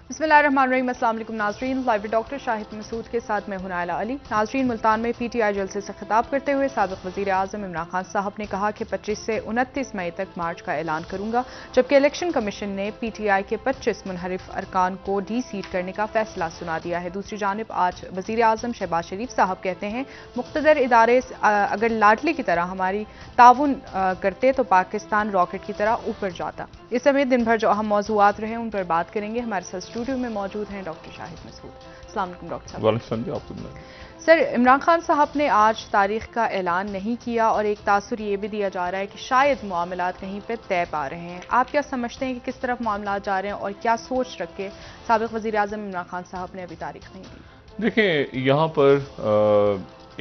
बिस्मिल्लाहिर्रहमानिर्रहीम। अस्सलाम वालेकुम नाज़रीन, लाइव डॉक्टर शाहिद मसूद के साथ मैं हूं नाइला अली। नाज़रीन, मुल्तान में पीटीआई जलसे से खिताब करते हुए साबिक़ वज़ीर आज़म इमरान खान साहब ने कहा कि 25 से 29 मई तक मार्च का ऐलान करूंगा, जबकि इलेक्शन कमीशन ने पीटीआई के 25 मुनहरिफ अरकान को डी सीट करने का फैसला सुना दिया है। दूसरी जानिब आज वज़ीर आज़म शहबाज शरीफ साहब कहते हैं, मुक़्तदर इदारे अगर लाडली की तरह हमारी ताउन करते तो पाकिस्तान रॉकेट की तरह ऊपर जाता। इस समय दिन भर जो अहम मौज़ूआत रहे उन पर बात करेंगे। हमारे साथ स्टूडियो में मौजूद हैं डॉक्टर शाहिद मसूद। अस्सलाम वालेकुम डॉक्टर साहब। सर, इमरान खान साहब ने आज तारीख का ऐलान नहीं किया और एक तासुर ये भी दिया जा रहा है कि शायद मामलात कहीं पर तय पा रहे हैं। आप क्या समझते हैं कि किस तरफ मामलात जा रहे हैं और क्या सोच रख के साबिक़ वज़ीर आज़म इमरान खान साहब ने अभी तारीख नहीं दी? देखिए, यहाँ पर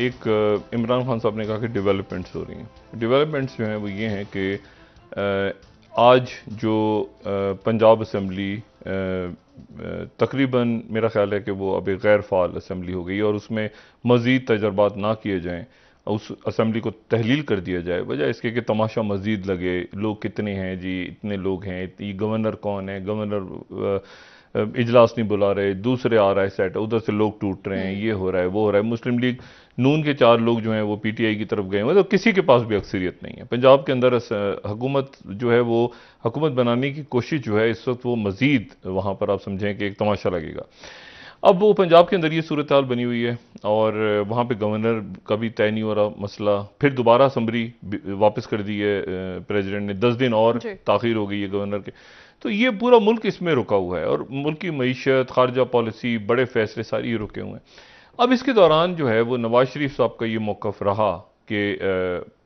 एक इमरान खान साहब ने कहा कि डेवलपमेंट्स हो रही हैं। डेवलपमेंट्स जो हैं वो ये हैं कि आज जो पंजाब असम्बली तकरीबन मेरा ख्याल है कि वो अब एक गैर फ़ाल असम्बली हो गई और उसमें मज़ीद तजर्बात ना किए जाएँ, उस असम्बली को तहलील कर दिया जाए, वजह इसके कि तमाशा मज़ीद लगे। लोग कितने हैं जी, इतने लोग हैं, ये गवर्नर कौन है, गवर्नर इजलास नहीं बुला रहे, दूसरे आ रहा है सेट, उधर से लोग टूट रहे हैं, ये हो रहा है, वो हो रहा है। मुस्लिम लीग नून के 4 लोग जो हैं वो पीटीआई की तरफ गए हैं, मतलब किसी के पास भी अक्सरियत नहीं है। पंजाब के अंदर हुकूमत जो है वो हुकूमत बनाने की कोशिश जो है इस वक्त वो मज़ीद वहाँ पर आप समझें कि एक तमाशा लगेगा। अब वो पंजाब के अंदर ये सूरत हाल बनी हुई है और वहाँ पे गवर्नर का भी तय नहीं हो रहा मसला। फिर दोबारा असम्बली वापस कर दी है प्रेसिडेंट ने, 10 दिन और ताख़ीर हो गई है गवर्नर के। तो ये पूरा मुल्क इसमें रुका हुआ है और मुल्क की मईशत, खारजा पॉलिसी, बड़े फैसले सारी ये रुके हुए हैं। अब इसके दौरान जो है वो नवाज शरीफ साहब का ये मौक़िफ़ रहा कि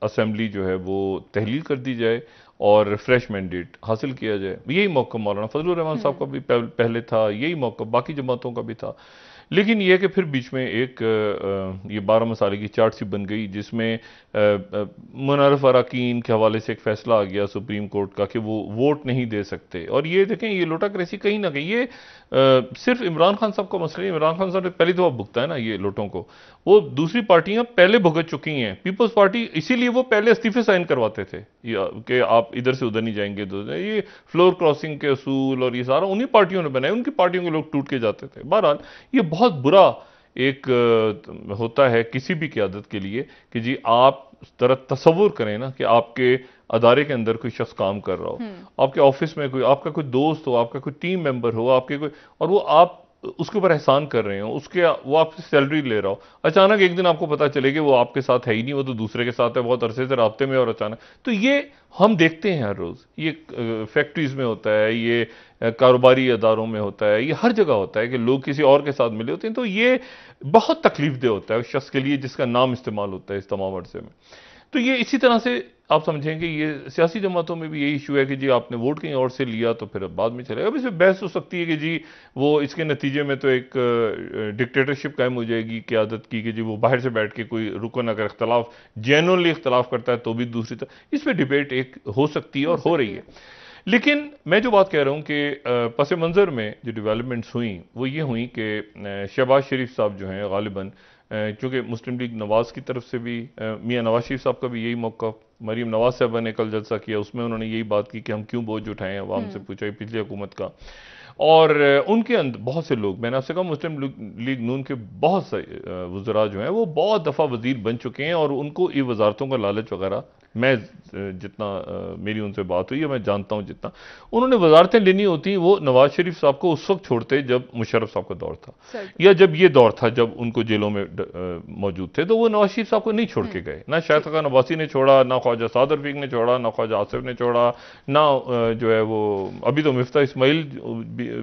असम्बली जो है वो तहलील कर दी जाए और फ्रेश मैंडेट हासिल किया जाए। यही मौक़िफ़ मौलाना फजलुर रहमान साहब का भी पहले था, यही मौक़िफ़ बाकी जमातों का भी था। लेकिन यह कि फिर बीच में एक ये 12 मसाले की चार्ट सी बन गई जिसमें मुनहरिफ अरकान के हवाले से एक फैसला आ गया सुप्रीम कोर्ट का कि वो वोट नहीं दे सकते। और ये देखें, ये लोटाक्रेसी कहीं ना कहीं ये सिर्फ इमरान खान साहब का मसला नहीं। इमरान खान साहब ने पहली दफ़ा भुगता है ना ये लोटों को, वो दूसरी पार्टियां पहले भुगत चुकी हैं। पीपल्स पार्टी, इसीलिए वो पहले इस्तीफे साइन करवाते थे कि आप इधर से उधर नहीं जाएंगे। ये फ्लोर क्रॉसिंग के असूल और ये सारा उन्हीं पार्टियों ने बनाए, उनकी पार्टियों के लोग टूट के जाते थे। बहरहाल ये बहुत बुरा एक होता है किसी भी क़यादत के लिए कि जी आप तरह तसव्वुर करें ना कि आपके अदारे के अंदर कोई शख्स काम कर रहा हो, आपके ऑफिस में कोई आपका कोई दोस्त हो, आपका कोई टीम मेंबर हो, आपके कोई, और वो आप उसके ऊपर एहसान कर रहे हो, उसके वो आपसे सैलरी ले रहा हो, अचानक एक दिन आपको पता चले कि वो आपके साथ है ही नहीं, वो तो दूसरे के साथ है, बहुत अरसे से राब्ते में, और अचानक तो ये हम देखते हैं हर रोज़। ये फैक्ट्रीज में होता है, ये कारोबारी अदारों में होता है, ये हर जगह होता है कि लोग किसी और के साथ मिले होते हैं। तो ये बहुत तकलीफ दे होता है उस शख्स के लिए जिसका नाम इस्तेमाल होता है इस तमाम अरसे में। तो ये इसी तरह से आप समझेंगे ये सियासी जमातों में भी यही इशू है कि जी आपने वोट कहीं और से लिया तो फिर बाद में चलेगा। अब इसमें बहस हो सकती है कि जी वो इसके नतीजे में तो एक डिक्टेटरशिप कायम हो जाएगी क़यादत की कि जी वो बाहर से बैठ के कोई रुकन अगर इख्तलाफ जेन्युइनली इख्तलाफ करता है तो भी दूसरी तरफ इस पर डिबेट एक हो सकती है और हो रही है। लेकिन मैं जो बात कह रहा हूँ कि पस मंज़र में जो डेवलपमेंट्स हुई वो ये हुई कि शहबाज शरीफ साहब जो हैं गालिबन, चूँकि मुस्लिम लीग नवाज़ की तरफ से भी मियाँ नवाज शरीफ साहब का भी यही मौक़िफ़, मरीम नवाज साहबा ने कल जलसा किया, उसमें उन्होंने यही बात की कि हम क्यों बोझ उठाएं, अवाम से पूछा पिछली हुकूमत का। और उनके अंदर बहुत से लोग, मैंने आपसे कहा मुस्लिम लीग नून के बहुत से वज़रा जो हैं वो बहुत दफ़ा वज़ीर बन चुके हैं और उनको ये वजारतों का लालच वगैरह, मैं जितना मेरी उनसे बात हुई है मैं जानता हूँ जितना उन्होंने वजारतें लेनी होती वो नवाज शरीफ साहब को उस वक्त छोड़ते जब मुशर्रफ साहब का दौर था या जब ये दौर था जब उनको जेलों में मौजूद थे, तो वो नवाज शरीफ साहब को नहीं छोड़ के गए। ना शायद खान अब्बासी ने छोड़ा, ना ख्वाजा साद रफीक ने छोड़ा, ना ख्वाजा आसिफ ने छोड़ा, ना जो है वो अभी तो मिफ्ता इस्माइल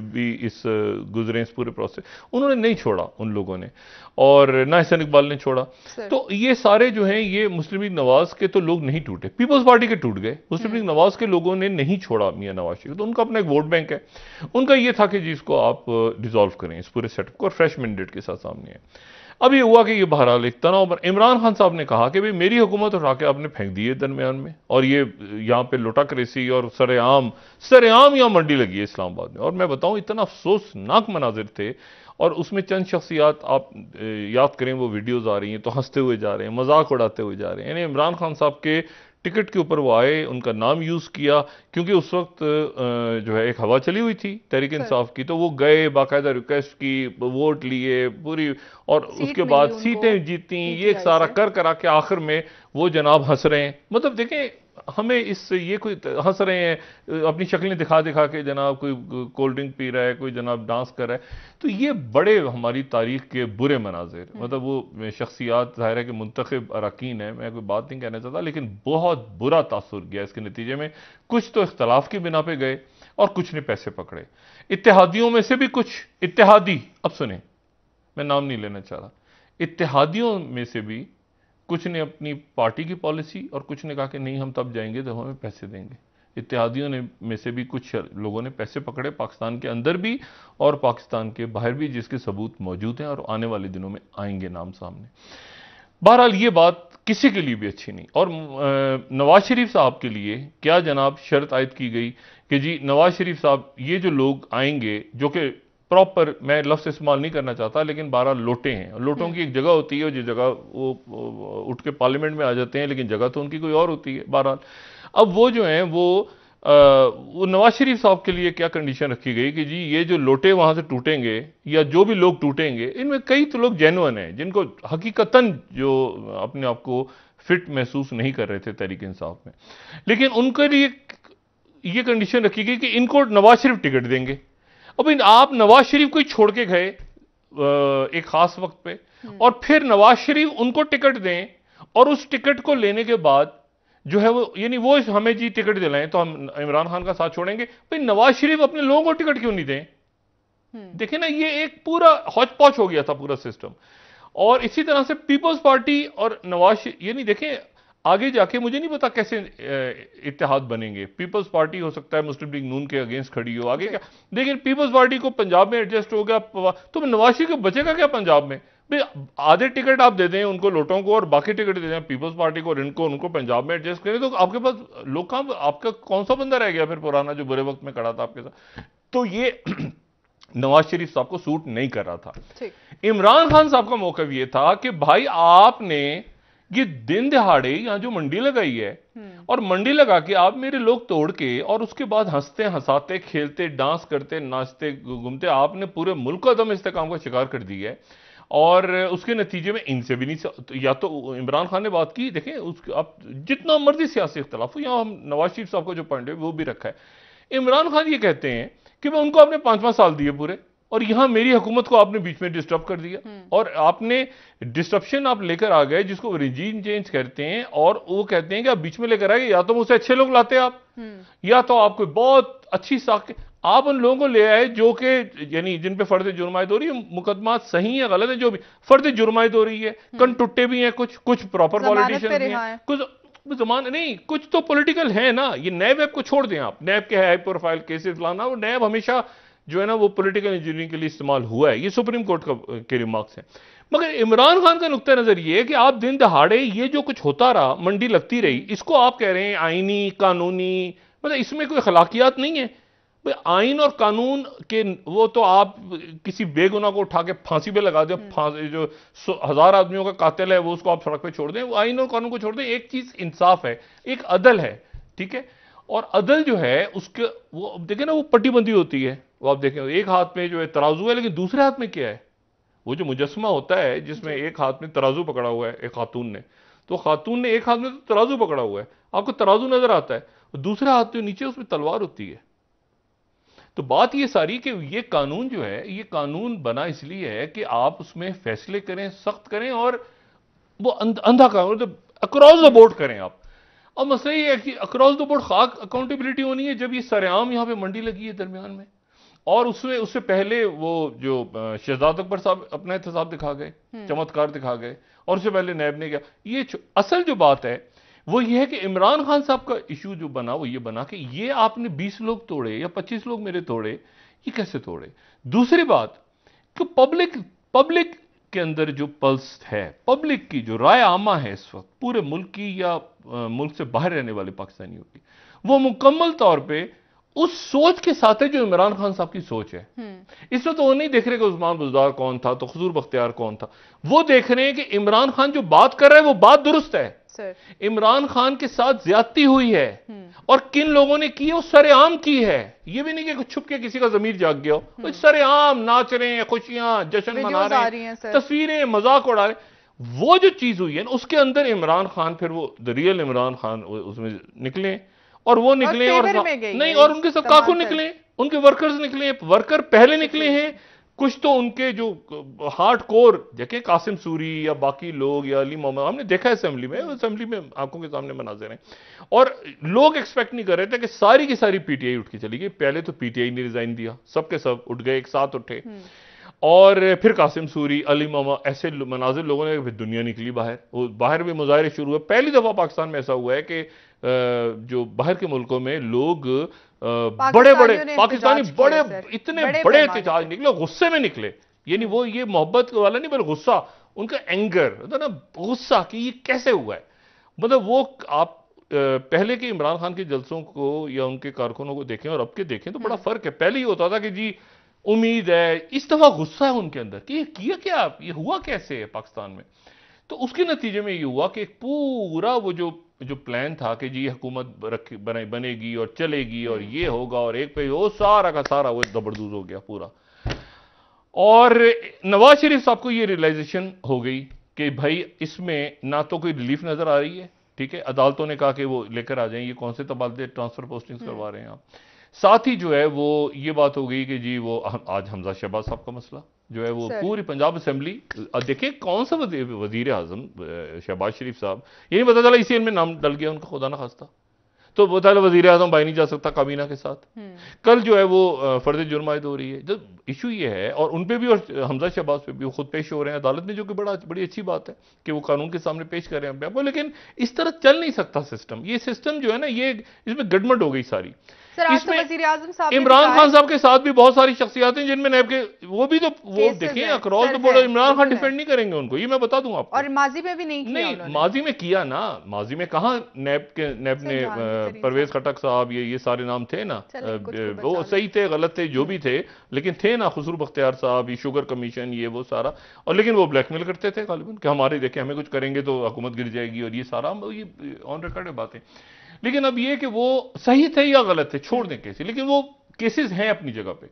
भी इस गुजरे इस पूरे प्रोसेस, उन्होंने नहीं छोड़ा उन लोगों ने, और ना हसन इकबाल ने छोड़ा। तो ये सारे जो हैं ये मुस्लिम लीग नवाज के तो लोग नहीं टूटे, पीपल्स पार्टी के टूट गए, मुस्लिम लीग नवाज के लोगों ने नहीं छोड़ा मियां नवाज शरीफ। तो उनका अपना एक वोट बैंक है, उनका ये था कि जिसको आप डिसॉल्व करें इस पूरे सेटअप को और फ्रेश मैंडेट के साथ सामने है। अब ये हुआ कि ये बहरहाल एक तनाव पर इमरान खान साहब ने कहा कि भाई मेरी हुकूमत उठा के आपने फेंक दी है दरमियान में, और ये यहाँ पे लोटाक्रेसी और सरेआम यहाँ मंडी लगी है इस्लामाबाद में। और मैं बताऊं इतना अफसोसनाक मनाजिर थे, और उसमें चंद शख्सियात आप याद करें वो वीडियोज आ रही हैं तो हंसते हुए जा रहे हैं, मजाक उड़ाते हुए जा रहे हैं। यानी इमरान खान साहब के टिकट के ऊपर वो आए, उनका नाम यूज किया, क्योंकि उस वक्त जो है एक हवा चली हुई थी तहरीक इंसाफ की, तो वो गए, बाकायदा रिक्वेस्ट की, वोट लिए पूरी, और उसके बाद सीटें जीती, ये एक सारा कर करा के आखिर में वो जनाब हंस रहे हैं। मतलब देखें, हमें इस ये कोई हंस रहे हैं अपनी शक्लें दिखा दिखा के, जनाब कोई कोल्ड ड्रिंक पी रहा है, कोई जनाब डांस कर रहा है, तो ये बड़े हमारी तारीख के बुरे मनाजिर, मतलब वो शख्सियात ज़ाहिर है कि मुंतखब अरकान है, मैं कोई बात नहीं कहना चाहता, लेकिन बहुत बुरा तासुर गया इसके नतीजे में। कुछ तो इख्तलाफ की बिना पे गए और कुछ ने पैसे पकड़े। इत्तेहादियों में से भी कुछ इत्तेहादी, अब सुने, मैं नाम नहीं लेना चाह रहा, इत्तेहादियों में से भी कुछ ने अपनी पार्टी की पॉलिसी और कुछ ने कहा कि नहीं हम तब जाएंगे तो हमें पैसे देंगे। इत्तेहादियों ने में से भी कुछ लोगों ने पैसे पकड़े, पाकिस्तान के अंदर भी और पाकिस्तान के बाहर भी, जिसके सबूत मौजूद हैं और आने वाले दिनों में आएंगे नाम सामने। बहरहाल ये बात किसी के लिए भी अच्छी नहीं। और नवाज शरीफ साहब के लिए क्या जनाब शर्त आयद की गई कि जी नवाज शरीफ साहब, ये जो लोग आएंगे जो कि प्रॉपर, मैं लफ्ज़ इस्तेमाल नहीं करना चाहता, लेकिन 12 लोटे हैं, लोटों की एक जगह होती है, जो जगह वो उठ के पार्लियामेंट में आ जाते हैं, लेकिन जगह तो उनकी कोई और होती है। बहरहाल अब वो जो हैं वो नवाज शरीफ साहब के लिए क्या कंडीशन रखी गई कि जी ये जो लोटे वहां से टूटेंगे या जो भी लोग टूटेंगे, इनमें कई तो लोग जेन्युइन हैं, जिनको हकीकतन जो अपने आप को फिट महसूस नहीं कर रहे थे तहरीक इंसाफ में, लेकिन उनके लिए ये कंडीशन रखी गई कि इनको नवाज शरीफ टिकट देंगे। अब आप नवाज शरीफ को ही छोड़ के गए एक खास वक्त पे, और फिर नवाज शरीफ उनको टिकट दें, और उस टिकट को लेने के बाद जो है वो, यानी वो हमें जी टिकट दिलाएं तो हम इमरान खान का साथ छोड़ेंगे। भाई नवाज शरीफ अपने लोगों को टिकट क्यों नहीं दें? देखें ना, ये एक पूरा हौच पौच हो गया था पूरा सिस्टम। और इसी तरह से पीपल्स पार्टी और नवाज, यानी देखें आगे जाके मुझे नहीं पता कैसे इत्तेहाद बनेंगे। पीपल्स पार्टी हो सकता है मुस्लिम लीग नून के अगेंस्ट खड़ी हो आगे क्या, लेकिन पीपल्स पार्टी को पंजाब में एडजस्ट हो गया, तो नवाज शरीफ को बचेगा क्या पंजाब में? भाई आधे टिकट आप दे दें उनको लोटों को और बाकी टिकट दे दें पीपल्स पार्टी को और इनको, उनको पंजाब में एडजस्ट करें, तो आपके पास लोग कहां, आपका कौन सा बंदा रह गया फिर पुराना जो बुरे वक्त में खड़ा था आपके साथ? तो ये नवाज शरीफ साहब को सूट नहीं कर रहा था। इमरान खान साहब का मौकव ये था कि भाई आपने ये दिन दिहाड़े यहां जो मंडी लगाई है, और मंडी लगा के आप मेरे लोग तोड़ के, और उसके बाद हंसते हंसाते खेलते डांस करते नाचते घूमते आपने पूरे मुल्क को अदम इस्तेकाम का शिकार कर दिया है। और उसके नतीजे में इनसे भी नहीं, या तो इमरान खान ने बात की, देखें उसके आप जितना मर्जी सियासी इख्तलाफ हो, यहां हम नवाज शरीफ साहब का जो पॉइंट है वो भी रखा है। इमरान खान ये कहते हैं कि मैं उनको आपने 5-5 साल दिए पूरे, और यहां मेरी हुकूमत को आपने बीच में डिस्टर्ब कर दिया, और आपने डिस्ट्रप्शन आप लेकर आ गए, जिसको रिजीम चेंज कहते हैं, और वो कहते हैं कि आप बीच में लेकर आए, या तो मुझसे अच्छे लोग लाते आप, या तो आप कोई बहुत अच्छी साख, आप उन लोगों को ले आए जो कि यानी जिन पे फर्द जुर्मायत हो रही है, मुकदमा सही है गलत है जो भी, फर्द जुर्मायत हो रही है, कन टुट्टे भी हैं, कुछ प्रॉपर पॉलिटिशियन भी हैं, कुछ जमान नहीं, कुछ तो पॉलिटिकल है ना। ये नैब को छोड़ दें आप, नैब के हाई प्रोफाइल केसेस लाना, वो नैब हमेशा जो है ना वो पॉलिटिकल इंजीनियरिंग के लिए इस्तेमाल हुआ है, ये सुप्रीम कोर्ट के रिमार्क्स हैं। मगर इमरान खान का नुक्ता नजर ये है कि आप दिन दहाड़े ये जो कुछ होता रहा, मंडी लगती रही, इसको आप कह रहे हैं आईनी कानूनी, मतलब इसमें कोई खलाकियात नहीं है। आइन और कानून के वो तो आप किसी बेगुनाह को उठा के फांसी पे लगा दो, जो 1000 आदमियों का कातिल है वो उसको आप सड़क पे छोड़ दें, वो आइन और कानून को छोड़ दें। एक चीज इंसाफ है, एक अदल है, ठीक है। और अदल जो है उसके वो देखें ना, वो पट्टी बंदी होती है, वो आप देखें एक हाथ में जो है तराजू है, लेकिन दूसरे हाथ में क्या है? वो जो मुजस्मा होता है जिसमें एक हाथ में तराजू पकड़ा हुआ है एक खातून ने, तो खातून ने एक हाथ में तो तराजू पकड़ा हुआ है, आपको तराजू नजर आता है, दूसरे हाथ के नीचे उसमें तलवार होती है। तो बात ये सारी कि ये कानून जो है, ये कानून बना इसलिए है कि आप उसमें फैसले करें, सख्त करें, और वो अंधा कानून तो अक्रॉस द बोर्ड करें आप। अब मसला ये है कि अक्रॉस द बोर्ड खाक अकाउंटेबिलिटी होनी है। जब ये सरेआम यहां पे मंडी लगी है दरमियान में, और उससे पहले वो जो शहजाद अकबर साहब अपना एहतसाब दिखा गए, चमत्कार दिखा गए, और उससे पहले नैब ने किया। ये असल जो बात है वो ये है कि इमरान खान साहब का इशू जो बना वो ये बना कि ये आपने 20 लोग तोड़े या 25 लोग मेरे तोड़े, ये कैसे तोड़े? दूसरी बात कि पब्लिक के अंदर जो पल्स है, पब्लिक की जो राय आमा है इस वक्त पूरे मुल्क की या मुल्क से बाहर रहने वाले पाकिस्तानियों की, वो मुकम्मल तौर पे उस सोच के साथ है जो इमरान खान साहब की सोच है। इस वक्त वो नहीं देख रहे कि उस्मान बुज़दार कौन था, तो खजूर बख्तियार कौन था, वो देख रहे हैं कि इमरान खान जो बात कर रहा है वो बात दुरुस्त है, सर इमरान खान के साथ ज्यादती हुई है और किन लोगों ने की है वो सरेआम की है। ये भी नहीं कि कुछ छुप के किसी का जमीर जाग गया हो, वो सरेआम नाच रहे हैं, खुशियां जश्न मना रहे हैं, तस्वीरें मजाक उड़ा रहे हैं। वो जो चीज हुई है ना उसके अंदर इमरान खान फिर वो द रियल इमरान खान उसमें निकले और वो निकले और नहीं और उनके सब काकू निकले, उनके वर्कर्स निकले, वर्कर पहले निकले हैं। कुछ तो उनके जो हार्ड कोर देखे कासिम सूरी या बाकी लोग या अली मोहम्मद हमने देखा असेंबली में आंखों के सामने मनाजिर हैं और लोग एक्सपेक्ट नहीं कर रहे थे कि सारी की सारी पीटीआई उठ के चली गई। पहले तो पीटीआई ने रिजाइन दिया, सबके सब उठ गए, एक साथ उठे और फिर कासिम सूरी अली मोहम्मद ऐसे मनाजिर लोगों ने फिर दुनिया निकली बाहर, वो बाहर भी मुजाहरे शुरू हुए। पहली दफा पाकिस्तान में ऐसा हुआ है कि जो बाहर के मुल्कों में लोग बड़े बड़े पाकिस्तानी बड़े इतने बड़े एहतजाज निकले, गुस्से में निकले, यानी वो ये मोहब्बत वाला नहीं बल्कि गुस्सा, उनका एंगर होता ना, गुस्सा कि ये कैसे हुआ है। मतलब वो आप पहले के इमरान खान के जलसों को या उनके कारकुनों को देखें और अब के देखें तो बड़ा फर्क है। पहले ही होता था कि जी उम्मीद है, इस दफा गुस्सा है उनके अंदर कि ये किया क्या, ये हुआ कैसे है पाकिस्तान में। तो उसके नतीजे में ये हुआ कि पूरा वो जो प्लान था कि जी हुकूमत बनेगी और चलेगी और ये होगा और एक पे वो सारा का सारा वो जबरदस्त हो गया पूरा। और नवाज शरीफ साहब को ये रियलाइजेशन हो गई कि भाई इसमें ना तो कोई रिलीफ नजर आ रही है, ठीक है, अदालतों ने कहा कि वो लेकर आ जाएं, ये कौन से तबादले ट्रांसफर पोस्टिंग्स करवा रहे हैं आप। साथ ही जो है वो ये बात हो गई कि जी वो आज हमजा शहबाज साहब का मसला जो है वो पूरी पंजाब असेंबली, देखिए कौन सा वजीर आजम शहबाज शरीफ साहब, ये नहीं पता चला इसी में नाम डल गया उनका, खुदा ना खास्ता, तो वो ताला वजीर आजम भाई नहीं जा सकता काबीना के साथ। कल जो है वो फर्ज जुर्म आयद हो रही है। जब इशू ये है और उन पे भी और हमजा शहबाज पे भी वो खुद पेश हो रहे हैं अदालत में, जो कि बड़ी अच्छी बात है कि वो कानून के सामने पेश कर रहे हैं आपको, लेकिन इस तरह चल नहीं सकता सिस्टम। ये सिस्टम जो है ना ये इसमें गड़बड़ हो गई सारी। इसमें इमरान खान साहब के साथ भी बहुत सारी शख्सियात हैं जिनमें नैब के वो भी तो वो देखें across the border Imran Khan defend नहीं करेंगे उनको, ये मैं बता दूं आपको। और माजी में भी नहीं किया माजी में किया ना, माजी में कहा नैब ने परवेज खटक साहब ये सारे नाम थे ना, वो सही थे गलत थे जो भी थे, लेकिन थे ना खुसरू बख्तियार साहब, ये शुगर कमीशन, ये वो सारा, और लेकिन वो ब्लैकमेल करते थे गालिबन कि हमारे देखें हमें कुछ करेंगे तो हुकूमत गिर जाएगी और ये सारा, ये ऑन रिकॉर्ड बातें। लेकिन अब ये कि वो सही थे या गलत थे छोड़ दें केसेस, लेकिन वो केसेस हैं अपनी जगह पे।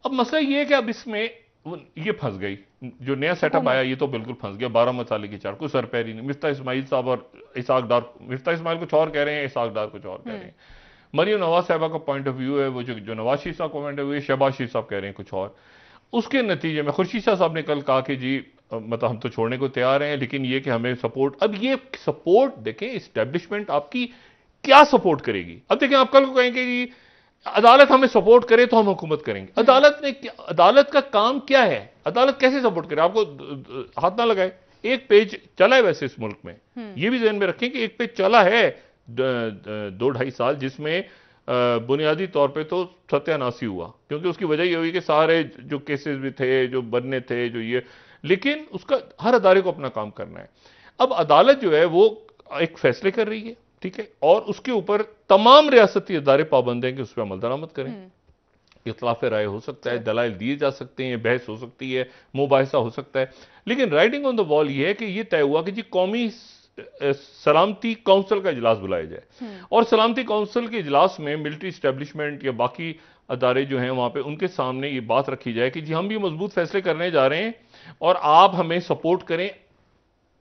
अब मसला ये है कि अब इसमें ये फंस गई, जो नया सेटअप आया ये तो बिल्कुल फंस गया, 12 मसाले की चार, कोई सर पैर ही नहीं। मिफ्ता इस्माइल साहब और इसाक डार, मिफ्ता इस्माइल कुछ और कह रहे हैं, इसाक डार कुछ और कह रहे हैं। मरियम नवाज साहबा का पॉइंट ऑफ व्यू है वो जो नवाज शरीफ साहब का पॉइंट ऑफ व्यू है, शहबाज शरीफ साहब कह रहे हैं कुछ और। उसके नतीजे में खुर्शीद शाह साहब ने कल कहा कि जी मतलब हम तो छोड़ने को तैयार हैं, लेकिन ये कि हमें सपोर्ट, अब ये सपोर्ट देखें इस्टेब्लिशमेंट आपकी क्या सपोर्ट करेगी। अब देखें आप कल को कहेंगे कि अदालत हमें सपोर्ट करे तो हम हुकूमत करेंगे, अदालत का काम क्या है, अदालत कैसे सपोर्ट करे, आपको हाथ ना लगाए। एक पेज चला है वैसे इस मुल्क में, ये भी ध्यान में रखें कि एक पेज चला है 2-2.5 साल, जिसमें बुनियादी तौर पे तो सत्यानाशी हुआ, क्योंकि उसकी वजह ये हुई कि सारे जो केसेस भी थे जो बनने थे जो ये, लेकिन उसका हर अदारे को अपना काम करना है। अब अदालत जो है वो एक फैसले कर रही है, ठीक है, और उसके ऊपर तमाम रियासती अदारे पाबंद हैं कि उस पर अमल दरामद करें। इख्तिलाफ राय हो सकता है, दलाइल दिए जा सकते हैं, बहस हो सकती है, मुबाहिसा हो सकता है, लेकिन राइटिंग ऑन द वॉल ये है कि ये तय हुआ कि जी कौमी सलामती काउंसिल का इजलास बुलाया जाए, और सलामती काउंसिल के इजलास में मिलिट्री इस्टेब्लिशमेंट या बाकी अदारे जो हैं वहां पे उनके सामने ये बात रखी जाए कि जी हम भी मजबूत फैसले करने जा रहे हैं और आप हमें सपोर्ट करें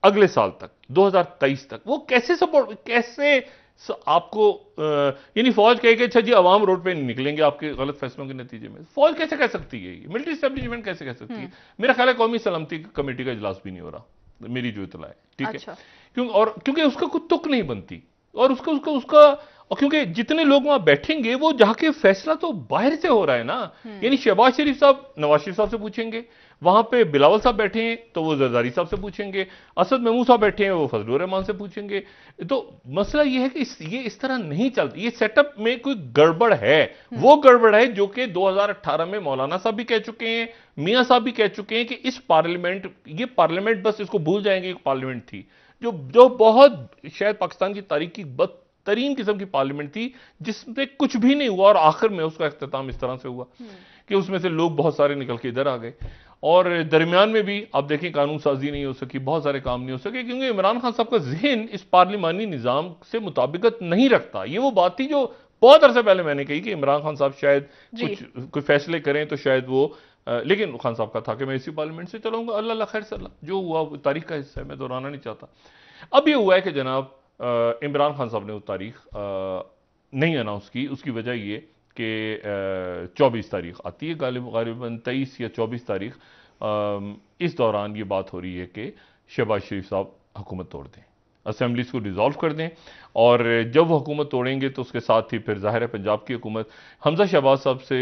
अगले साल तक, 2023 तक। वो कैसे सपोर्ट, कैसे आपको यानी फौज कहे कि अच्छा जी अवाम रोड पे नहीं निकलेंगे आपके गलत फैसलों के नतीजे में, फौज कैसे कह सकती है, मिलिट्री इस्टेब्लिशमेंट कैसे कह सकती है। मेरा ख्याल है कौमी सलामती कमेटी का इजलास भी नहीं हो रहा, मेरी जो इतला है, ठीक है, क्योंकि उसका कुछ तुक नहीं बनती, और उसका और क्योंकि जितने लोग वहां बैठेंगे वो जाके फैसला तो बाहर से हो रहा है ना, यानी शहबाज शरीफ साहब नवाज शरीफ साहब से पूछेंगे, वहां पे बिलावल साहब बैठे हैं तो वो जरदारी साहब से पूछेंगे, असद महमूद साहब बैठे हैं वो फजलुर रहमान से पूछेंगे। तो मसला ये है कि ये इस तरह नहीं चलता, ये सेटअप में कोई गड़बड़ है। वो गड़बड़ है जो कि 2018 में मौलाना साहब भी कह चुके हैं, मियां साहब भी कह चुके हैं कि इस पार्लियामेंट, ये पार्लियामेंट बस इसको भूल जाएंगे, एक पार्लियामेंट थी जो बहुत शायद पाकिस्तान की तारीख की बदतरीन किस्म की पार्लियामेंट थी, जिसमें कुछ भी नहीं हुआ और आखिर में उसका इख्तिताम इस तरह से हुआ कि उसमें से लोग बहुत सारे निकल के इधर आ गए। और दरमियान में भी आप देखें कानून साजी नहीं हो सकी, बहुत सारे काम नहीं हो सके, क्योंकि इमरान खान साहब का जहन इस पार्लिमानी निज़ाम से मुताबिकत नहीं रखता। ये वो बात थी जो बहुत अरसे पहले मैंने कही कि इमरान खान साहब शायद कोई फैसले करें तो शायद वो लेकिन खान साहब का था कि मैं इसी पार्लियामेंट से चलाऊंगा, अल्लाह खैर सल्ला, जो हुआ वो तारीख का हिस्सा है, मैं दोहराना नहीं चाहता। अब ये हुआ है कि जनाब इमरान खान साहब ने वो तारीख नहीं अनाउंस की। उसकी वजह ये कि 24 तारीख आती है, गालिबन 23 या 24 तारीख, इस दौरान ये बात हो रही है कि शहबाज शरीफ साहब हुकूमत तोड़ दें, असेंबलीज को डिज़ोल्व कर दें, और जब वो हुकूमत तोड़ेंगे तो उसके साथ ही फिर ज़ाहिर है पंजाब की हुकूमत। हमजा शहबाज साहब से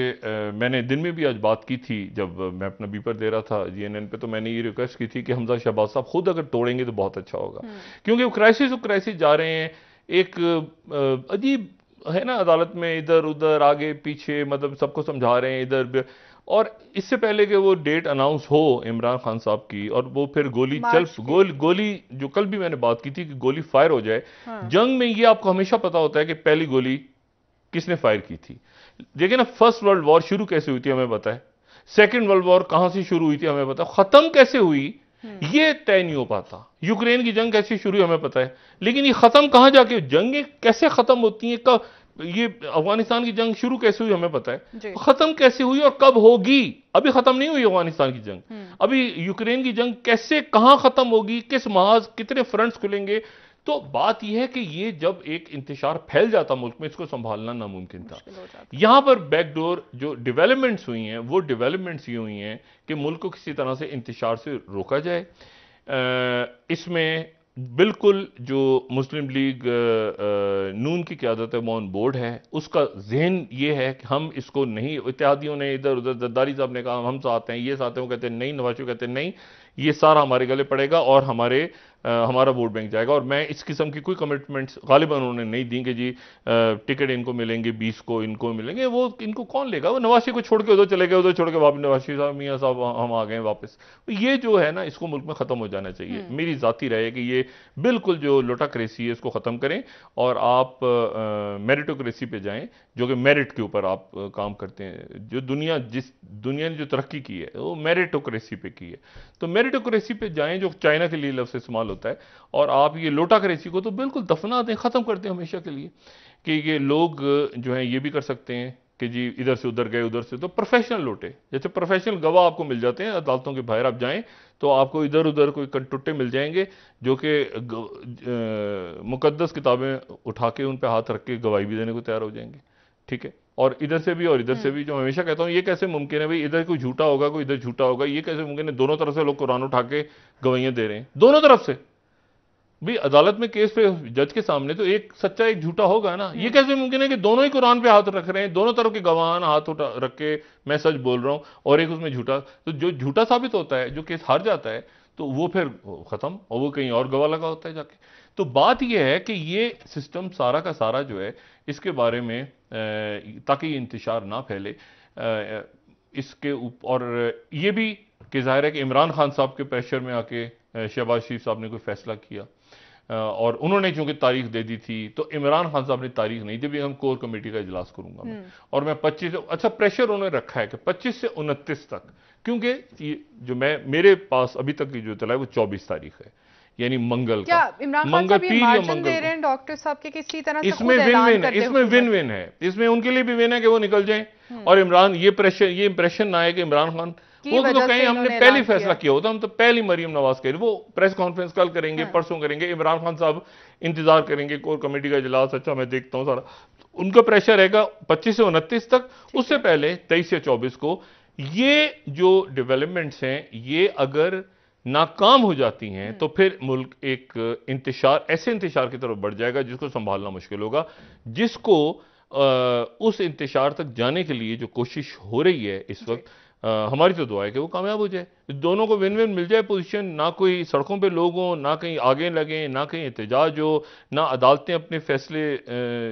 मैंने दिन में भी आज बात की थी, जब मैं अपना बीपर दे रहा था GNN पे, तो मैंने ये रिक्वेस्ट की थी कि हमजा शहबाज साहब खुद अगर तोड़ेंगे तो बहुत अच्छा होगा, क्योंकि वो क्राइसिस जा रहे हैं। एक अजीब है ना, अदालत में इधर उधर आगे पीछे, मतलब सबको समझा रहे हैं इधर, और इससे पहले कि वो डेट अनाउंस हो इमरान खान साहब की और वो फिर गोली जो कल भी मैंने बात की थी कि गोली फायर हो जाए। जंग में ये आपको हमेशा पता होता है कि पहली गोली किसने फायर की थी। देखिए ना, फर्स्ट वर्ल्ड वॉर शुरू कैसे हुई थी हमें पता है, सेकेंड वर्ल्ड वॉर कहां से शुरू हुई थी हमें पता है, खत्म कैसे हुई ये तय नहीं हो पाता। यूक्रेन की जंग कैसे शुरू हुई हमें पता है, लेकिन ये खत्म कहां जाके, जंगें कैसे खत्म होती हैं, कब ये अफगानिस्तान की जंग शुरू कैसे हुई हमें पता है, खत्म कैसे हुई और कब होगी। अभी खत्म नहीं हुई अफगानिस्तान की जंग, अभी यूक्रेन की जंग कैसे कहां खत्म होगी, किस महाज कितने फ्रंट्स खुलेंगे। तो बात यह है कि ये जब एक इंतशार फैल जाता मुल्क में, इसको संभालना नामुमकिन था। यहां पर बैकडोर जो डेवलपमेंट्स हुई हैं, वो डेवलपमेंट्स ये हुई हैं कि मुल्क को किसी तरह से इंतशार से रोका जाए। इसमें बिल्कुल जो मुस्लिम लीग नून की क़यादत है वो ऑन बोर्ड है, उसका जहन ये है कि हम इसको नहीं, इत्तेहादियों ने इधर उधर, जरदारी साहब ने कहा हम साथ हैं, ये साथ हैं, वो कहते हैं नहीं, नवाज शरीफ कहते हैं नहीं, ये सारा हमारे गले पड़ेगा और हमारा वोट बैंक जाएगा। और मैं इस किस्म की कोई कमिटमेंट्स गालिबा उन्होंने नहीं दी कि जी टिकट इनको मिलेंगे, 20 को इनको मिलेंगे, वो इनको कौन लेगा। वो नवाज शरीफ को छोड़ के उधर चले गए, उधर छोड़ के वापस नवाज शरीफ साहब, मियाँ साहब हम आ गए वापस। ये जो है ना, इसको मुल्क में ख़त्म हो जाना चाहिए। मेरी ज़ाती राय है कि ये बिल्कुल जो लोटाक्रेसी है इसको ख़त्म करें और आप मेरिटोक्रेसी पे जाएं, जो कि मेरिट के ऊपर आप काम करते हैं। जो जिस दुनिया ने जो तरक्की की है वो मेरिटोक्रेसी पे की है, तो मेरिटोक्रेसी पे जाएं, जो चाइना के लिए लफ्ज़ इस्तेमाल होता है। और आप ये लोटाक्रेसी को तो बिल्कुल दफना दें, ख़त्म कर दें हमेशा के लिए, कि ये लोग जो हैं ये भी कर सकते हैं कि जी इधर से उधर गए, उधर से, तो प्रोफेशनल लोटे, जैसे प्रोफेशनल गवाह आपको मिल जाते हैं अदालतों के बाहर, आप जाएं तो आपको इधर उधर कोई कटुट्टे मिल जाएंगे जो कि मुकद्दस किताबें उठा के उन पे हाथ रख के गवाही भी देने को तैयार हो जाएंगे। ठीक है, और इधर से भी और इधर से भी। जो हमेशा कहता हूं, ये कैसे मुमकिन है भाई, इधर कोई झूठा होगा कोई इधर झूठा होगा, ये कैसे मुमकिन है। दोनों तरफ से लोग कुरान उठा के गवाहियां दे रहे हैं, दोनों तरफ से भी। अदालत में केस पे जज के सामने तो एक सच्चा एक झूठा होगा ना। ये कैसे मुमकिन है कि दोनों ही कुरान पे हाथ रख रहे हैं, दोनों तरफ के गवाहान हाथ उठा रख के मैं सच बोल रहा हूं और एक उसमें झूठा। तो जो झूठा साबित होता है, जो केस हार जाता है, तो वो फिर खत्म, और वो कहीं और गवाह लगा होता है जाके। तो बात यह है कि ये सिस्टम सारा का सारा जो है, इसके बारे में ताकि ये इंतशार ना फैले, इसके और ये भी कि जाहिर है कि इमरान खान साहब के प्रेशर में आके शहबाज शरीफ साहब ने कोई फैसला किया और उन्होंने चूंकि तारीख दे दी थी, तो इमरान खान साहब ने तारीख नहीं दी भी हम कोर कमेटी का इजलास करूंगा मैं, और मैं 25 अच्छा प्रेशर उन्होंने रखा है कि 25 से 29 तक, क्योंकि जो मेरे पास अभी तक की जो तला है वो 24 तारीख है, यानी मंगल का। मंगल पीर या मंगल दे रहे हैं डॉक्टर साहब के किसी तरह से इसमें विन विन है, इसमें उनके लिए भी विन है कि वो निकल जाएं और इमरान ये इंप्रेशन ना आए कि इमरान खान वो तो कहीं हमने पहले फैसला किया होता, हम तो पहली मरियम नवाज कह रहे। वो प्रेस कॉन्फ्रेंस कल करेंगे, परसों करेंगे, इमरान खान साहब इंतजार करेंगे कोर कमेटी का इजलास, अच्छा मैं देखता हूं सारा, उनका प्रेशर रहेगा 25 से 29 तक। उससे पहले 23 या 24 को ये जो डेवलपमेंट्स हैं ये अगर नाकाम हो जाती हैं तो फिर मुल्क एक ऐसे इंतशार की तरफ बढ़ जाएगा जिसको संभालना मुश्किल होगा, जिसको उस इंतशार तक जाने के लिए जो कोशिश हो रही है इस वक्त, हमारी तो दुआ है कि वो कामयाब हो जाए, दोनों को विन विन मिल जाए पोजीशन, ना कोई सड़कों पे लोग हों, ना कहीं आगे लगें, ना कहीं एहतजाज हो, ना अदालतें अपने फैसले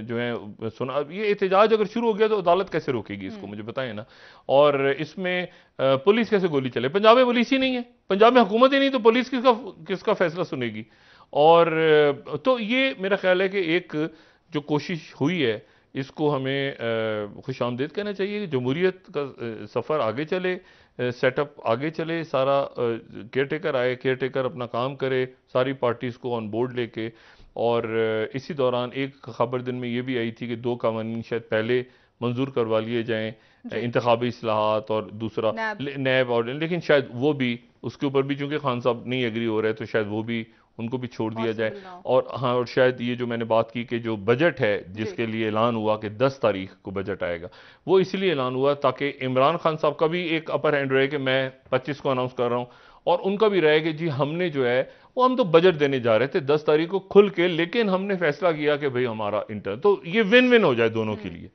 जो हैं सुना। ये एहतजाज अगर शुरू हो गया तो अदालत कैसे रोकेगी इसको, मुझे बताएं ना। और इसमें पुलिस कैसे गोली चले, पंजाब में पुलिस ही नहीं है, पंजाब में हुकूमत ही नहीं, तो पुलिस किसका फैसला सुनेगी। और तो ये मेरा ख्याल है कि एक जो कोशिश हुई है इसको हमें खुशामदीद कहना चाहिए। जमहूरियत का सफ़र आगे चले, सेटअप आगे चले, सारा केयर टेकर आए, केयर टेकर अपना काम करे, सारी पार्टीज़ को ऑन बोर्ड लेके। और इसी दौरान एक खबर दिन में ये भी आई थी कि 2 कानून शायद पहले मंजूर करवा लिए जाएं, इंतखाबी इस्लाहात और दूसरा नैब, और लेकिन शायद वो भी, उसके ऊपर भी चूंकि खान साहब नहीं एग्री हो रहे तो शायद वो भी, उनको भी छोड़ दिया जाए। और हाँ, और शायद ये जो मैंने बात की कि जो बजट है जिसके लिए ऐलान हुआ कि 10 तारीख को बजट आएगा, वो इसलिए ऐलान हुआ ताकि इमरान खान साहब का भी एक अपर हैंड रहे कि मैं 25 को अनाउंस कर रहा हूं, और उनका भी रहे कि जी हमने जो है वो, हम तो बजट देने जा रहे थे 10 तारीख को खुल के, लेकिन हमने फैसला किया कि भाई हमारा इंटर, तो ये विन विन हो जाए दोनों के लिए।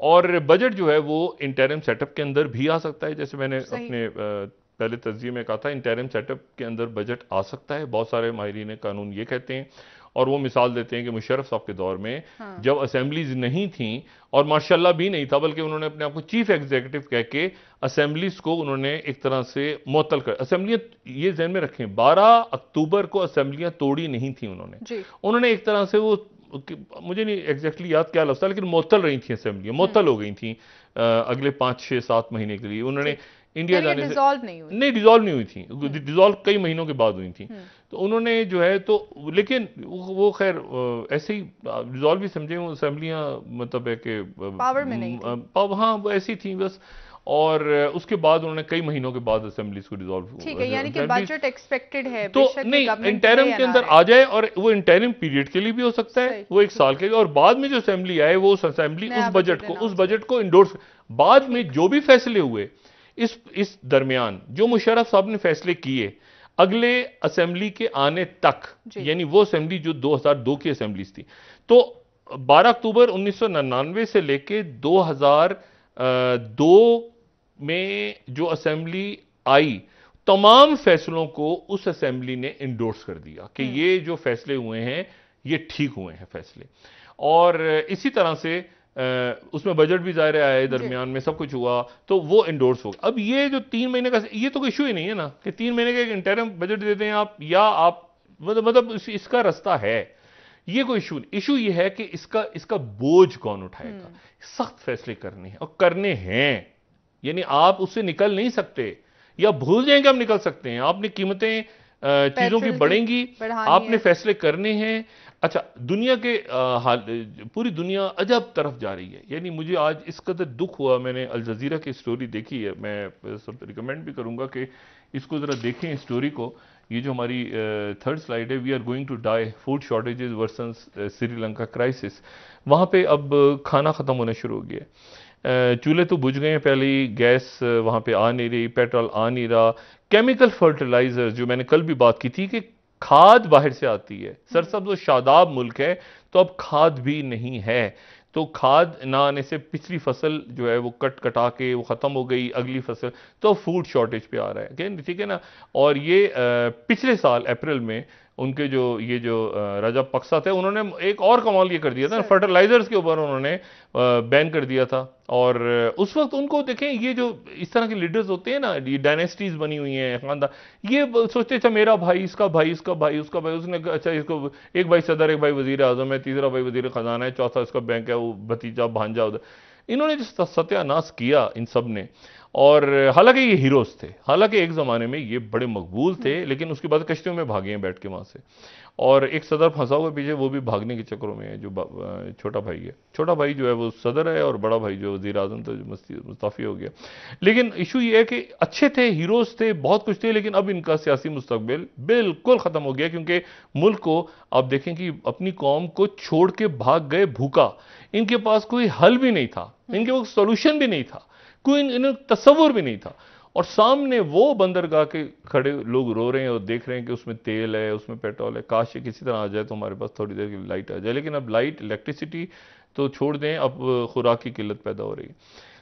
और बजट जो है वो इंटरिम सेटअप के अंदर भी आ सकता है, जैसे मैंने अपने पहले तज्ज़िये में कहा था, इंटरिम सेटअप के अंदर बजट आ सकता है। बहुत सारे माहिरीन कानून ये कहते हैं, और वो मिसाल देते हैं कि मुशर्रफ साहब के दौर में जब असेंबलीज नहीं थी, और माशाल्लाह भी नहीं था, बल्कि उन्होंने अपने आप को चीफ एग्जीक्यूटिव कह के असेंबलीज को उन्होंने एक तरह से मुअत्तल कर, असेंबलियां, ये ज़हन में रखें 12 अक्टूबर को असेंबलियां तोड़ी नहीं थी उन्होंने एक तरह से वो, मुझे नहीं एग्जैक्टली याद क्या लफ्ज़ था, लेकिन मुअत्तल रही थी असेंबलियां, मुअत्तल हो गई थी अगले 5-6-7 महीने के लिए। उन्होंने इंडिया जाने से डिसॉल्व नहीं हुई थी, डिसॉल्व कई महीनों के बाद हुई थी। तो उन्होंने जो है तो, लेकिन वो खैर ऐसे ही डिसॉल्व भी समझे, वो असेंबलियां मतलब है कि पावर में नहीं थी, हाँ वो ऐसी थी बस। और उसके बाद उन्होंने कई महीनों के बाद असेंबलीज को डिसॉल्व, ठीक है, यानी कि बजट एक्सपेक्टेड है तो नहीं, इंटरिम के अंदर आ जाए, और वो इंटरिम पीरियड के लिए भी हो सकता है, वो 1 साल के लिए, और बाद में जो असेंबली आए वो असेंबली उस बजट को इंडोर्स, बाद में जो भी फैसले हुए इस दरमियान, जो मुशर्रफ साहब ने फैसले किए अगले असेंबली के आने तक, यानी वो असेंबली जो 2002 की असेंबलीज थी, तो 12 अक्टूबर 1999 से लेके 2002 में जो असेंबली आई, तमाम फैसलों को उस असेंबली ने इंडोर्स कर दिया कि ये जो फैसले हुए हैं ये ठीक हुए हैं फैसले। और इसी तरह से उसमें बजट भी जाहिर आया है, दरमियान में सब कुछ हुआ, तो वो इंडोर्स हो गया। अब ये जो 3 महीने का, ये तो कोई इशू ही नहीं है ना कि 3 महीने का एक इंटरिम बजट देते हैं आप, या आप मतलब इसका रास्ता है, ये कोई इशू नहीं। इशू ये है कि इसका बोझ कौन उठाएगा। सख्त फैसले करने हैं, और करने हैं, यानी आप उससे निकल नहीं सकते, या भूल जाएंगे हम निकल सकते हैं। आपने कीमतें चीजों की बढ़ेंगी, आपने फैसले करने हैं। अच्छा, दुनिया के पूरी दुनिया अजब तरफ जा रही है, यानी मुझे आज इस कदर दुख हुआ, मैंने अल जजीरा की स्टोरी देखी है, मैं सब रिकमेंड भी करूंगा कि इसको जरा देखें स्टोरी को। ये जो हमारी 3rd स्लाइड है, we are going to die, food shortages versus Sri Lanka crisis. वहां पे अब खाना खत्म होना शुरू हो गया, चूल्हे तो बुझ गए हैं पहले ही, गैस वहां पे आ नहीं रही, पेट्रोल आ नहीं रहा, केमिकल फर्टिलाइजर, जो मैंने कल भी बात की थी कि खाद बाहर से आती है, सरसब्ज और शादाब मुल्क है, तो अब खाद भी नहीं है, तो खाद ना आने से पिछली फसल जो है वो कटा के वो खत्म हो गई, अगली फसल, तो फूड शॉर्टेज पे आ रहा है, ठीक है ना। और ये पिछले साल अप्रैल में उनके ये जो राजापक्सा थे, उन्होंने एक और कमाल ये कर दिया था, फर्टिलाइजर्स के ऊपर उन्होंने बैन कर दिया था। और उस वक्त उनको देखें, ये जो इस तरह के लीडर्स होते हैं ना, ये डायनेस्टीज बनी हुई हैं, खानदान, ये सोचते थे मेरा भाई, इसका भाई, इसका भाई, उसका भाई, उसने अच्छा इसको एक भाई सदर, एक भाई वजीर आजम है, तीसरा भाई वजीर खजाना है, चौथा इसका बैंक है, वो भतीजा भांजा उधर। इन्होंने जो सत्यानाश किया इन सब ने, और हालांकि ये हीरोज थे, हालांकि एक जमाने में ये बड़े मकबूल थे, लेकिन उसके बाद कश्तियों में भागे हैं बैठ के वहां से, और एक सदर फंसा हुआ पीछे, वो भी भागने के चक्करों में है, जो छोटा भाई है, छोटा भाई जो है वो सदर है, और बड़ा भाई जो वजीर आजम तो मुस्ताफी हो गया। लेकिन इशू ये है कि अच्छे थे, हीरोज थे, बहुत कुछ थे, लेकिन अब इनका सियासी मुस्तकबिल बिल्कुल खत्म हो गया, क्योंकि मुल्क को आप देखें कि अपनी कौम को छोड़ के भाग गए भूखा, इनके पास कोई हल भी नहीं था, इनके पास सोल्यूशन भी नहीं था, कोई इन्हें तस्वुर भी नहीं था, और सामने वो बंदरगाह के खड़े लोग रो रहे हैं और देख रहे हैं कि उसमें तेल है, उसमें पेट्रोल है, काश ये किसी तरह आ जाए तो हमारे पास थोड़ी देर की लाइट आ जाए। लेकिन अब लाइट, इलेक्ट्रिसिटी तो छोड़ दें, अब खुराक की किल्लत पैदा हो रही है।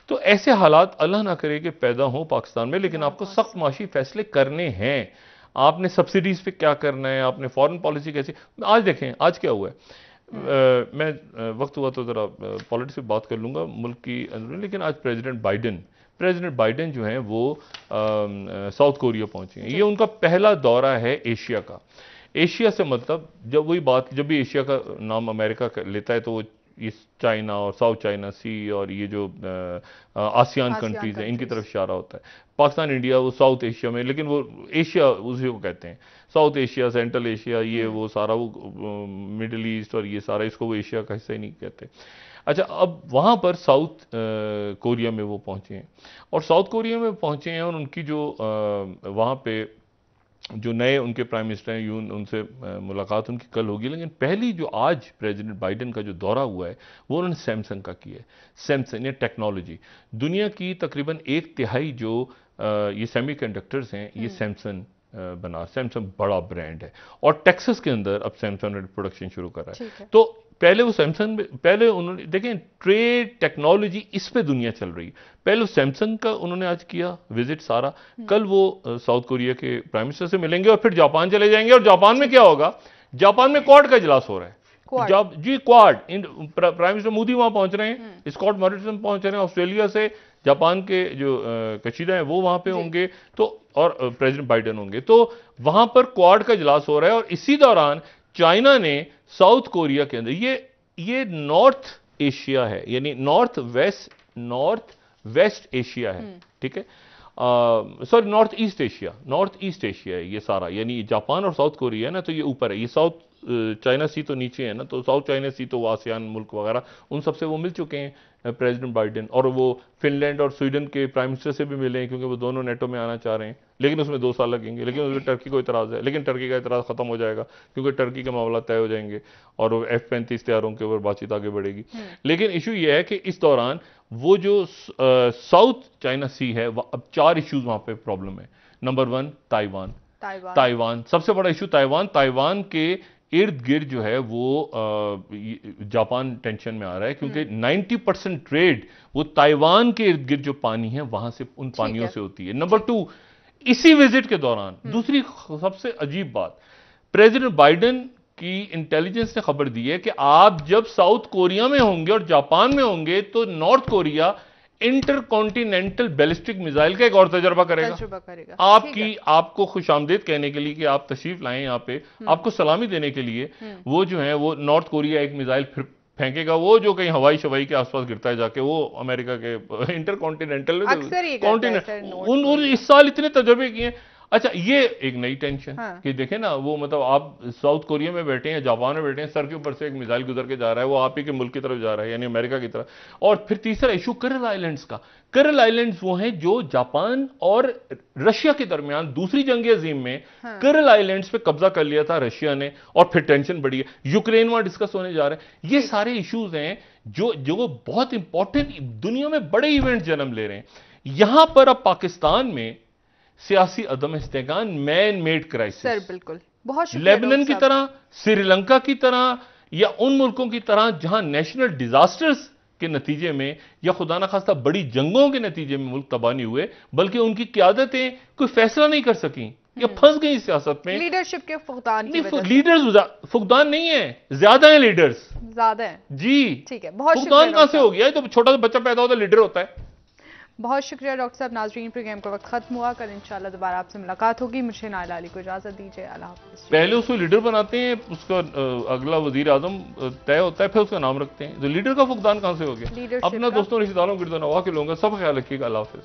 तो ऐसे हालात अल्लाह ना करे कि पैदा हो पाकिस्तान में, लेकिन आपको सख्त माशी फैसले करने हैं। आपने सब्सिडीज पे क्या करना है, आपने फॉरेन पॉलिसी कैसी, आज देखें आज क्या हुआ है। मैं वक्त हुआ तो जरा पॉलिटिक्स पे बात कर लूंगा मुल्क की अंदर, लेकिन आज प्रेसिडेंट बाइडेन जो हैं वो साउथ कोरिया पहुंचे हैं। ये उनका पहला दौरा है एशिया का। एशिया से मतलब जब वही बात, जब भी एशिया का नाम अमेरिका लेता है तो वो ये चाइना और साउथ चाइना सी और ये जो आसियान कंट्रीज हैं, इनकी तरफ इशारा होता है। पाकिस्तान, इंडिया वो साउथ एशिया में, लेकिन वो एशिया उसी को कहते हैं, साउथ एशिया, सेंट्रल एशिया, ये वो सारा वो मिडिल ईस्ट और ये सारा, इसको वो एशिया का हिस्सा ही नहीं कहते। अच्छा, अब वहाँ पर साउथ कोरिया में वो पहुँचे हैं, और साउथ कोरिया में पहुँचे हैं, और उनकी जो वहाँ पे जो नए उनके प्राइम मिनिस्टर हैं, यून, उनसे मुलाकात उनकी कल होगी। लेकिन पहली जो आज प्रेसिडेंट बाइडेन का जो दौरा हुआ है वो उन्होंने सैमसंग का किया है। सैमसंग, ये टेक्नोलॉजी, दुनिया की तकरीबन 1/3 जो ये सेमीकंडक्टर्स हैं, ये सैमसंग बना, सैमसंग बड़ा ब्रांड है, और टेक्सास के अंदर अब सैमसंग ने प्रोडक्शन शुरू कर रहा है। तो पहले वो सैमसंग, पहले उन्होंने देखें ट्रेड टेक्नोलॉजी, इस पे दुनिया चल रही है। पहले सैमसंग का उन्होंने आज किया विजिट सारा, कल वो साउथ कोरिया के प्राइम मिनिस्टर से मिलेंगे और फिर जापान चले जाएंगे। और जापान में क्या होगा, जापान में क्वाड का इजलास हो रहा है, जी क्वाड, प्राइम मिनिस्टर मोदी वहां पहुंच रहे हैं, स्कॉट मॉरिसन पहुंच रहे हैं, ऑस्ट्रेलिया से जापान के जो कशीदा है वो वहां पे होंगे, तो और प्रेसिडेंट बाइडेन होंगे, तो वहां पर क्वाड का इजलास हो रहा है। और इसी दौरान चाइना ने साउथ कोरिया के अंदर, ये नॉर्थ एशिया है, यानी नॉर्थ वेस्ट एशिया है, ठीक है, सॉरी नॉर्थ ईस्ट एशिया है ये सारा, यानी जापान और साउथ कोरिया है ना, तो ये ऊपर है, ये साउथ चाइना सी तो नीचे है ना, तो साउथ चाइना सी तो आसियान मुल्क वगैरह उन सबसे वो मिल चुके हैं प्रेसिडेंट बाइडेन, और वो फिनलैंड और स्वीडन के प्राइम मिनिस्टर से भी मिले हैं, क्योंकि वो दोनों नेटो में आना चाह रहे हैं, लेकिन उसमें 2 साल लगेंगे। लेकिन उसमें टर्की को इतराज़ है, लेकिन टर्की का इतराज़ खत्म हो जाएगा, क्योंकि टर्की के मामला तय हो जाएंगे और वो F-35 तैयारों के ऊपर बातचीत आगे बढ़ेगी। लेकिन इशू ये है कि इस दौरान वो जो साउथ चाइना सी है, अब 4 इश्यूज वहां पे प्रॉब्लम है। नंबर 1 ताइवान, सबसे बड़ा इशू ताइवान के इर्द गिर्द जो है वो जापान टेंशन में आ रहा है, क्योंकि 90% ट्रेड वो ताइवान के इर्द गिर्द जो पानी है वहां से, उन पानियों से होती है। नंबर 2, इसी विजिट के दौरान दूसरी सबसे अजीब बात, प्रेसिडेंट बाइडेन की इंटेलिजेंस ने खबर दी है कि आप जब साउथ कोरिया में होंगे और जापान में होंगे तो north Korea intercontinental ballistic missile का एक और तजर्बा करेगा। आपको खुशामदीद कहने के लिए कि आप तशरीफ लाएं यहाँ पे, आपको सलामी देने के लिए वो जो है वो नॉर्थ कोरिया एक मिसाइल फिर फेंकेगा, वो जो कहीं हवाई शवाई के आसपास गिरता है जाके, वो अमेरिका के इंटरकॉन्टिनेंटल कॉन्टिनेंट इस साल इतने तजर्बे किए। अच्छा, ये एक नई टेंशन कि देखें ना, वो मतलब आप साउथ कोरिया में बैठे हैं, जापान में बैठे हैं, सर के ऊपर से एक मिसाइल गुजर के जा रहा है, वो आप ही के मुल्क की तरफ जा रहा है, यानी अमेरिका की तरफ। और फिर तीसरा इशू करल आइलैंड्स का। करल आइलैंड्स वो हैं जो जापान और रशिया के दरमियान दूसरी जंग अजीम में करल आइलैंड्स पे कब्जा कर लिया था रशिया ने, और फिर टेंशन बढ़ी है, यूक्रेन वहां डिस्कस होने जा रहे हैं। ये सारे इश्यूज हैं जो बहुत इंपॉर्टेंट, दुनिया में बड़े इवेंट जन्म ले रहे हैं। यहां पर अब पाकिस्तान में सियासी अदम इस्तेकान, मैन मेड क्राइसिस, सर बिल्कुल, बहुत लेबनान की तरह, श्रीलंका की तरह, या उन मुल्कों की तरह जहां नेशनल डिजास्टर्स के नतीजे में या खुदा ना खास्ता बड़ी जंगों के नतीजे में मुल्क तबाह नहीं हुए, बल्कि उनकी क्यादतें कोई फैसला नहीं कर सकी या फंस गई सियासत में, लीडरशिप के फुकदान की वजह से। लीडर्स फुकदान नहीं है, ज्यादा है लीडर्स, ज्यादा है जी, ठीक है, बहुत फुकदान कहां से हो गया? तो छोटा सा बच्चा पैदा होता है लीडर होता है। बहुत शुक्रिया डॉक्टर साहब। नाजरीन, प्रोग्राम का वक्त खत्म हुआ, कल इंशाल्लाह दोबारा आपसे मुलाकात होगी। मुझे नाइला अली को इजाजत दीजिए, अल्लाह हाफ़िज़। पहले उसको लीडर बनाते हैं, उसका अगला वजीर आजम तय होता है, फिर उसका नाम रखते हैं, तो लीडर का फुकदान कहां से हो गया? अपना दोस्तों, रिश्तेदारों, गिरदो नवा के लोगों का सब ख्याल रखिएगा। अल्लाह हाफ़िज़।